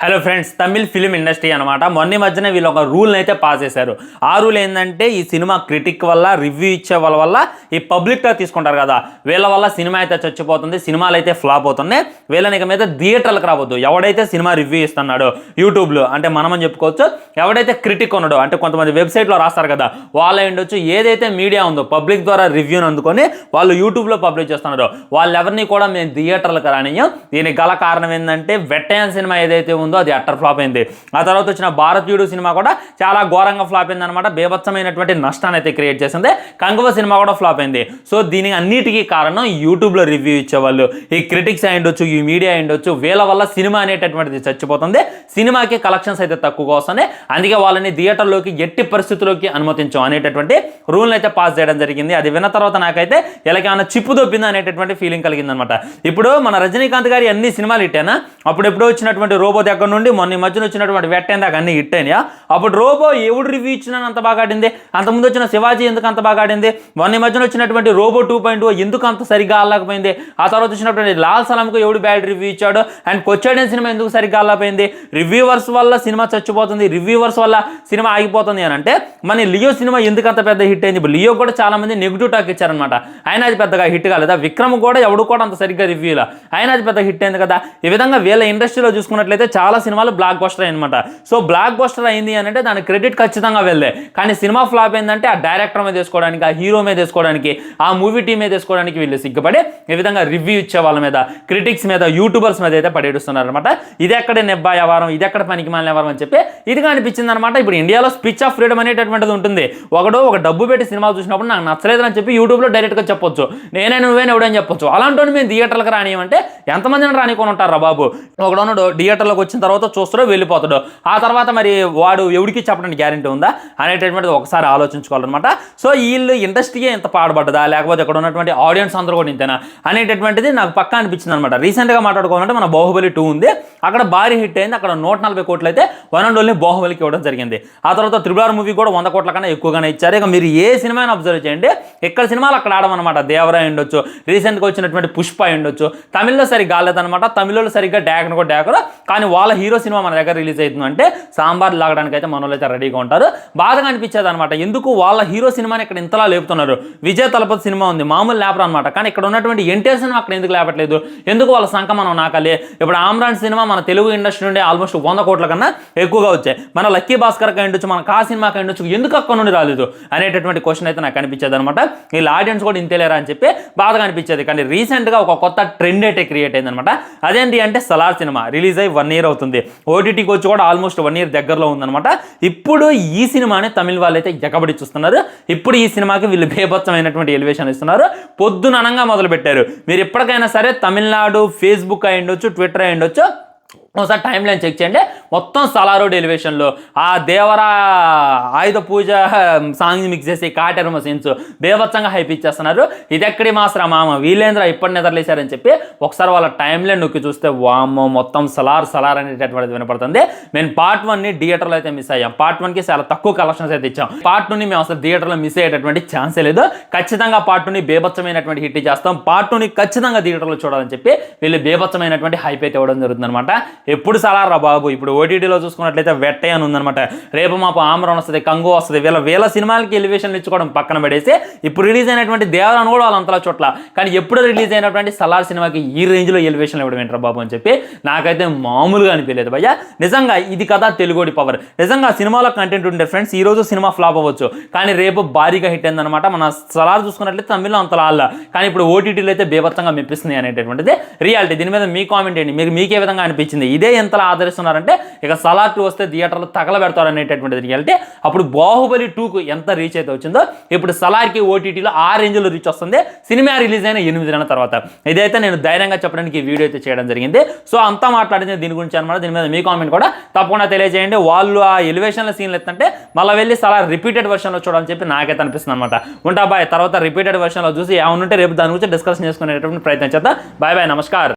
Hello friends, Tamil film industry అనమాట మొన్న మధ్యన వీళ్ళు ఒక రూల్ని అయితే పాస్ చేశారు. ఆ రూల్ ఏంటంటే ఈ సినిమా క్రిటిక్ వల్ల రివ్యూ ఇచ్చే వాళ్ళ వల్ల ఈ పబ్లిక్గా తీసుకుంటారు కదా, వీళ్ళ వల్ల సినిమా అయితే చచ్చిపోతుంది, సినిమాలు అయితే ఫ్లాప్ అవుతున్నాయి. వీళ్ళని ఇక మీద థియేటర్లకు రావద్దు. ఎవడైతే సినిమా రివ్యూ ఇస్తున్నాడో యూట్యూబ్లో, అంటే మనమని చెప్పుకోవచ్చు, ఎవడైతే క్రిటిక్ ఉన్నాడో, అంటే కొంతమంది వెబ్సైట్లో రాస్తారు కదా, వాళ్ళే ఉండొచ్చు, ఏదైతే మీడియా ఉందో పబ్లిక్ ద్వారా రివ్యూని అందుకొని వాళ్ళు యూట్యూబ్లో పబ్లిష్ చేస్తున్నారో వాళ్ళెవరిని కూడా మేము థియేటర్లకు రానియం. దీనికి గల కారణం ఏంటంటే వెట్టయాన్ సినిమా ఏదైతే ఉందో అది అట్టర్ ఫ్లాప్ అయింది. ఆ తర్వాత వచ్చిన భారతీయుడు సినిమా కూడా చాలా ఘోరంగా ఫ్లాప్ అయింది అనమాట. బేభత్సమైనటువంటి నష్టాన్ని అయితే క్రియేట్ చేసింది. కంగువ సినిమా కూడా ఫ్లాప్ అయింది. సో దీనికి అన్నిటికీ కారణం యూట్యూబ్లో రివ్యూ ఇచ్చేవాళ్ళు, ఈ క్రిటిక్స్ అయ్యుండొచ్చు, ఈ మీడియా అయ్యుండొచ్చు. వీళ్ళ వల్ల సినిమా అనేటటువంటిది చచ్చిపోతుంది, సినిమాకి కలెక్షన్స్ అయితే తక్కువగా వస్తున్నాయి. అందుకే వాళ్ళని థియేటర్లోకి ఎట్టి పరిస్థితుల్లోకి అనుమతించాం అనేటటువంటి రూల్ని అయితే పాస్ చేయడం జరిగింది. అది విన్న తర్వాత నాకైతే ఎలాగేమన్నా చిప్పు దొబ్బింది అనేటటువంటి ఫీలింగ్ కలిగింది అనమాట. ఇప్పుడు మన రజనీకాంత్ గారి అన్ని సినిమాలు ఇట్టేనా, అప్పుడు ఎప్పుడో వచ్చినటువంటి రోబో దగ్గర నుండి మొన్న మధ్యన వచ్చినటువంటి వెట్టేన్ దాకా అన్ని హిట్ అయినాయా? అప్పుడు రోబో ఎవడు రివ్యూ ఇచ్చినా అంత బాగా ఆడింది, అంతకుముందు వచ్చిన శివాజీ ఎందుకు అంత బాగా ఆడింది, మొన్న మధ్యన వచ్చినటువంటి రోబో 2.0 ఎందుకు అంత సరిగ్గా ఆడలేకపోయింది, ఆ తర్వాత వచ్చినటువంటి లాల్ సలాంకు ఎవడు బ్యాడ్ రివ్యూ ఇచ్చాడు, అండ్ కొచ్చాడని సినిమా ఎందుకు సరిగ్గా ఆడలేకపోయింది. రివ్యూవర్స్ వల్ల సినిమా చచ్చిపోతుంది, రివ్యూవర్స్ వల్ల సినిమా ఆగిపోతుంది అని అంటే మన లియో సినిమా ఎందుకు అంత పెద్ద హిట్ అయింది? ఇప్పుడు లియో కూడా చాలా మంది నెగిటివ్ టాక్ ఇచ్చారనమాట, ఆయన అది పెద్దగా హిట్ కాలేదా? విక్రమ్ కూడా ఎవడు కూడా అంత సరిగ్గా రివ్యూలా, ఆయన అది పెద్ద హిట్ అయింది కదా. ఈ విధంగా వీళ్ళ ఇండస్ట్రీలో చూసుకున్నట్లయితే చాలా సినిమాలు బ్లాక్ బస్టర్ అనమాట. సో బ్లాక్ బస్టర్ అయింది అని అంటే దాని క్రెడిట్ ఖచ్చితంగా వెళ్ళే, కానీ సినిమా ఫ్లాప్ అయిందంటే ఆ డైరెక్టర్ మీద తీసుకోవడానికి, ఆ హీరో మీద తీసుకోవడానికి, ఆ మూవీ టీమ్ మీద తీసుకోవడానికి వీళ్ళు సిగ్గుపడి ఈ విధంగా రివ్యూ ఇచ్చే వాళ్ళ మీద, క్రిటిక్స్ మీద, యూట్యూబర్స్ మీద అయితే పడేస్తున్నారు అనమాట. ఇది ఎక్కడ నెబ్బా వ్యవహారం, ఇది ఎక్కడ పనికి మాలిన వ్యవహారం అని చెప్పి ఇదిగా అనిపించింది అనమాట. ఇప్పుడు ఇండియాలో స్పీచ్ ఆఫ్ ఫ్రీడమ్ అనేటటువంటిది ఉంటుంది. ఒక డబ్బు పెట్టి సినిమా చూసినప్పుడు నాకు నచ్చలేదని చెప్పి యూట్యూబ్లో డైరెక్ట్గా చెప్పొచ్చు, నేనే నువ్వేనే ఎవడని చెప్పొచ్చు. అలాంటి మేము థియేటర్లకు రానియమంటే ఎంతమందిని రానికొని ఉంటారా బాబు? ఒకడు థియేటర్లోకి వచ్చిన తర్వాత చూస్తాడో వెళ్ళిపోతాడు, ఆ తర్వాత మరి వాడు ఎవడికి చెప్పడానికి గ్యారెంటీ ఉందా అనేటటువంటిది ఒకసారి ఆలోచించుకోవాలన్నమాట. సో వీళ్ళు ఇండస్ట్రీయే ఎంత పాడుపడ్డదా, లేకపోతే ఇక్కడ ఉన్నటువంటి ఆడియన్స్ అందరూ కూడా ఇంతేనా అనేటటువంటిది నాకు పక్కా అనిపించింది అనమాట. రీసెంట్గా మాట్లాడుకోవాలంటే మన బాహుబలి 2 ఉంది, అక్కడ భారీ హిట్ అయింది. అక్కడ 140 కోట్లు అయితే వన్ అండ్ ఓన్లీ బాహుబలికి ఇవ్వడం జరిగింది. ఆ తర్వాత త్రిబుల్ మూవీ కూడా 100 కోట్ల కన్నా ఎక్కువగానే ఇచ్చారు. ఇక మీరు ఏ సినిమాని అబ్జర్వ్ చేయండి, ఇక్కడ సినిమాలు అక్కడ ఆడమన్నమాట. దేవరా ఉండొచ్చు, రీసెంట్గా వచ్చినటువంటి పుష్ప ఉండొచ్చు. తమిళ్లో సరిగ్గా కాలేదన్నమాట, తమిళలో సరిగ్గా డాకర్ కూడా డాకర్, కానీ వాళ్ళ హీరో సినిమా మన దగ్గర రిలీజ్ అవుతుంది అంటే సాంబార్ లాగడానికి అయితే మనోళ్ళు అయితే రెడీగా ఉంటారు. బాధగా అనిపించేది అనమాట, ఎందుకు వాళ్ళ హీరో సినిమాని ఇక్కడ ఇంతలా లేపుతున్నారు. విజయ్ తలపతి సినిమా ఉంది, మామూలు లేపరు అనమాట, కానీ ఇక్కడ ఉన్నటువంటి ఎన్టీఆర్ సినిమా అక్కడ ఎందుకు లేపట్లేదు, ఎందుకు వాళ్ళ సంఖ మనం నాకాలి. ఇప్పుడు ఆమ్రాన్ సినిమా మన తెలుగు ఇండస్ట్రీ నుండి ఆల్మోస్ట్ 100 కోట్ల కన్నా ఎక్కువగా వచ్చాయి. మన లక్కీ భాస్కర్ ఉండొచ్చు, మన కా సినిమాకి ఉండొచ్చు, ఎందుకు అక్కడ నుండి రాలేదు అనేటటువంటి క్వశ్చన్ అయితే నాకు అనిపించేది అనమాట. వీళ్ళ ఆడియన్స్ కూడా ఇంతేలేరా అని చెప్పి బాధగా అనిపించేది. కానీ రీసెంట్గా ఒక కొత్త ట్రెండ్ అయితే క్రియేట్ అయింది అనమాట. అదేంటి అంటే సలార్ సినిమా రిలీజ్ అయ్యి 1 ఇయర్ అవుతుంది, ఓటీటీకి వచ్చి కూడా ఆల్మోస్ట్ 1 ఇయర్ దగ్గరలో ఉందన్నమాట. ఇప్పుడు ఈ సినిమాని తమిళ వాళ్ళు అయితే ఎగబడి చూస్తున్నారు. ఇప్పుడు ఈ సినిమాకి వీళ్ళు బేభత్సమైనటువంటి ఎలివేషన్ ఇస్తున్నారు. పొద్దుననంగా మొదలు పెట్టారు. మీరు ఎప్పటికైనా సరే తమిళనాడు ఫేస్బుక్ అయి ఉండొచ్చు, ట్విట్టర్ అయి ఉండొచ్చు, ఒకసారి టైం లైన్ చెక్ చేయండి. మొత్తం సలారోడ్ ఎలివేషన్లో ఆ దేవరా ఆయుధ పూజ సాంగ్స్ మిక్స్ చేసి కాటెరమ సీన్స్ బేభత్సంగా హైప్ ఇచ్చేస్తున్నారు. ఇది ఎక్కడి మాసరా మామ వీళ్ళేంద్ర ఇప్పటి నిద్రలేశారని చెప్పి ఒకసారి వాళ్ళ టైం లైన్ నొక్కి చూస్తే వామ్మో మొత్తం సలార్ అనేటటువంటిది వినపడుతుంది. మేము పార్ట్ 1ని థియేటర్లో అయితే మిస్ అయ్యాం. పార్ట్ 1కి చాలా తక్కువ కలెక్షన్స్ అయితే ఇచ్చాం. పార్ట్ 2ని మేము అసలు థియేటర్లో మిస్ అయ్యేటటువంటి ఛాన్సే లేదు. ఖచ్చితంగా పార్ట్ 2ని బేభత్సమైనటువంటి హిట్ చేస్తాం. పార్ట్ 2ని ఖచ్చితంగా థియేటర్లో చూడాలని చెప్పి వీళ్ళు బేభత్సమైనటువంటి హైప్ అయితే ఇవ్వడం జరుగుతుంది అనమాట. ఎప్పుడు సలార్ రా బాబు. ఇప్పుడు ఓటీటీలో చూసుకున్నట్లయితే వెట్టయాన్ ఉందనమాట, రేపు మాపు ఆమ్రాన్ వస్తుంది, కంగు వస్తుంది. వీళ్ళ సినిమాలకి ఎలివేషన్లు ఇచ్చుకోవడం పక్కన పడేసి ఇప్పుడు రిలీజ్ అయినటువంటి దేవరాను కూడా వాళ్ళు అంతలా చోట్ల, కానీ ఎప్పుడు రిలీజ్ అయినటువంటి సలార్ సినిమాకి ఈ రేంజ్లో ఎలివేషన్లు ఇవ్వడం ఏంట్రా బాబు అని చెప్పి నాకైతే మామూలుగా అనిపించలేదు భయ్యా. నిజంగా ఇది కదా తెలుగుడి పవర్. నిజంగా సినిమాలో కంటెంట్ ఉండే ఫ్రెండ్స్, ఈ రోజు సినిమా ఫ్లాప్ అవ్వచ్చు, కానీ రేపు భారీగా హిట్ అయిందనమాట. మన సలార్ చూసుకున్నట్లయితే తమిళ్లో అంతలా ఆళ్ళ, కానీ ఇప్పుడు ఓటీటీలో అయితే బేభత్సంగా మెప్పిస్తుంది అనేటటువంటిది రియాలిటీ. దీని మీద మీ కామెంట్ ఏంటి, మీకే విధంగా అనిపించింది? ఇదే ఎంతలా ఆదరిస్తున్నారంటే ఇక సలార్ 2 వస్తే థియేటర్లో తగలబెడతారు అనేటటువంటిది రియాలిటీ. అప్పుడు బాహుబలి 2కు ఎంత రీచ్ అయితే వచ్చిందో ఇప్పుడు సలార్కి ఓటీటీలో ఆ రేంజ్లో రీచ్ వస్తుంది, సినిమా రిలీజ్ అయిన 8 నెలల తర్వాత. ఇదైతే నేను ధైర్యంగా చెప్పడానికి ఈ వీడియో అయితే చేయడం జరిగింది. సో అంతా మాట్లాడింది దీని గురించి అనమాట. దీని మీద మీ కామెంట్ కూడా తప్పకుండా తెలియజేయండి. వాళ్ళు ఆ ఎలివేషన్ల సీన్లు ఎత్తంటే మళ్ళీ వెళ్ళి సలార్ రిపీటెడ్ వర్షన్లో చూడాలని చెప్పి నాకైతే అనిపిస్తుంది అనమాట. ఉంటా బాయ్. తర్వాత రిపీటెడ్ వర్షన్లో చూసి ఏమనుంటే రేపు దాని గురించి డిస్కషన్ చేసుకునేటటువంటి ప్రయత్నం చేద్దాం. బాయ్ బాయ్, నమస్కారం.